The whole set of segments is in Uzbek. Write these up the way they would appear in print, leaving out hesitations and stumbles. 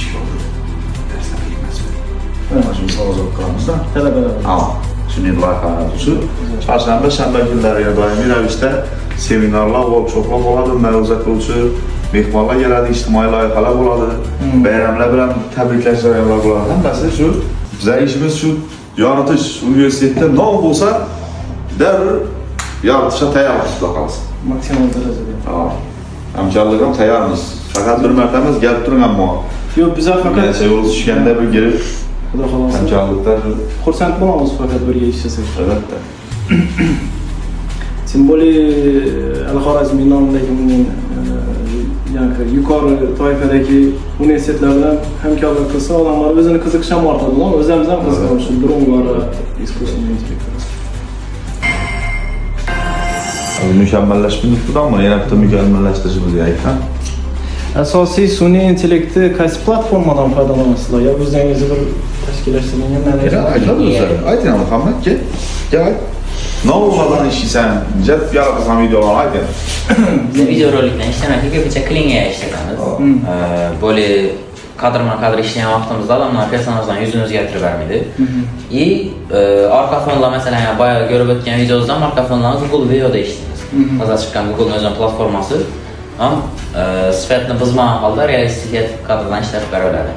ishga oldi. Darslarga emasmi? Mana shu savol qilamizda. Talabalar. Shunday loyihalar uchun chorshanba, shanba kunlariga doimiy ravishda seminarlar, workshoplar bo'ladi, ma'ruza qiluvchi mehmonlar keladi, ijtimoiy loyihalar bo'ladi, bayramlar bilan tabriklash jarayonlari bo'ladi. Hammasi shu bizning ishimiz shu yoritish, universitetda nom bo'lsa, darrov yoritishga tayyormiz, xudo qolsa. Maksimal darajada. Hamkorlik ham tayyormiz. Faqat bir marta emas, gap turing ammo. Yo'q, biz faqat yo'l tushganda bir kelib xudo xolasa hamkorlikda xursand bo'lamiz faqat birga ishlasak. Albatta. Tем более Al-Xorazmiy nomidagi uning yuqori toifadagi universitetlar bilan hamkorlik qilsa, odamlar o'zini qiziqishi ham ortadi. O'zimiz ham qiziqamiz shu dronglar искусственный интеллект. Mükemmellashishni nutqidanmi? Yana bitta mükemmellashtirishimiz kerak. Asosiy sun'iy intellektni qaysi platformadan foydalanasizlar? Yo o'zingizni bir tashkillashtirgan ayting Muhammadga. Gel. Novadan ishlaysan, jet yaratasan videolarni ayting. Biz video rolikdan ishlamaylik, ko'pincha klingga ishlatamiz. Böyle kadr işleyen vaqtimizda adamlar personajdan yüzünü o'zgartirib bermaydi. Arka fonla mesela bayağı görüp ötken videomuzdan arka fonla Google Video'da işleyimiz. Hazır çıkan Google'ın özünün platforması. Ama sifatini buzmagan holda realistik kadrdan ishlatib beraveradi.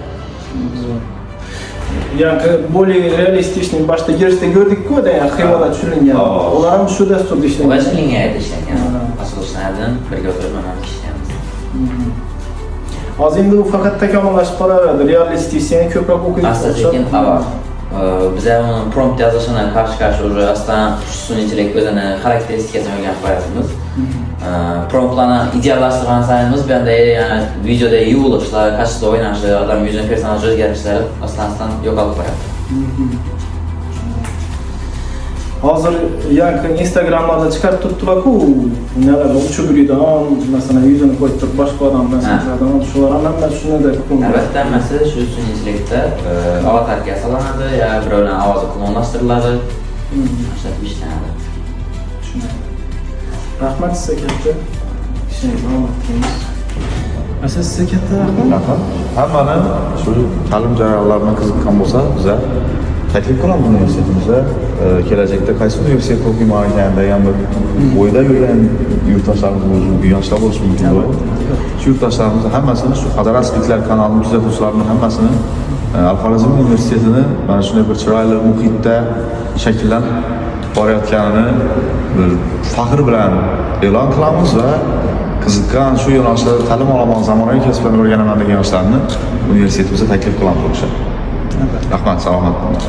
Yani более реалистичный başta girişte gördük ki o da yani xevala tushirilgan. Ular ham shu dasturda ishlaydi. Biz klingga ishlangan. Asıl ishlardan birga o'tirib mana ishlaymiz. Hozir endi u faqat takomillashib qolaveradi. Realistikani ko'proq o'qiydi. Asta-sekin xabar. Biz uni prompt yozishini qarshi уже aslan sun'iy intellekt o'zini xarakteristikasini o'rganib qo'yapmiz. Promptlarni ideallashtirgan sayimiz bu yerda yani videoda yuvilishlar, qarshisida o'ynashi, odam yuzini personaj o'zgartirishlar aslan yo'qolib qo'yadi. Hozir yaqin Instagramlarda chiqarib turibdilar-ku, nelar uchib yuradigan, masalan, yuzini qo'yib turib boshqa odam masalan, shular ham shunday hukm. Albatta, masalan, shu sun'iy intellektda avatarga yasalanadi, ya birovning ovozi klonlashtiriladi. Ishlatib ishlanadi. Rahmat sizga katta. Siz sizga katta rahmat. Hammani shu ta'lim jarayonlaridan qiziqqan bo'lsa, biza taklif qilamiz universitetimizga. Kelajakda qaysi universitetda o'qiyman degan bir o'yda yurgan yurtdoshlarimiz bo'lishi mumkin, yoshlar bo'lishi mumkin. Shu yurtdoshlarimiz hammasini shu Xorazmliklar kanalini kuzatuvchilarning hammasini Al-Xorazmiy universitetini mana shunday bir chiroyli muhitda shakllanib borayotganini bir faxr bilan e'lon qilamiz va qiziqqan shu yo'nalishlarda ta'lim olaman, zamonaviy kasblarni o'rganaman degan yoshlarni universitetimizga taklif qilamiz o'sha. Rahmat, salomat bo'ling.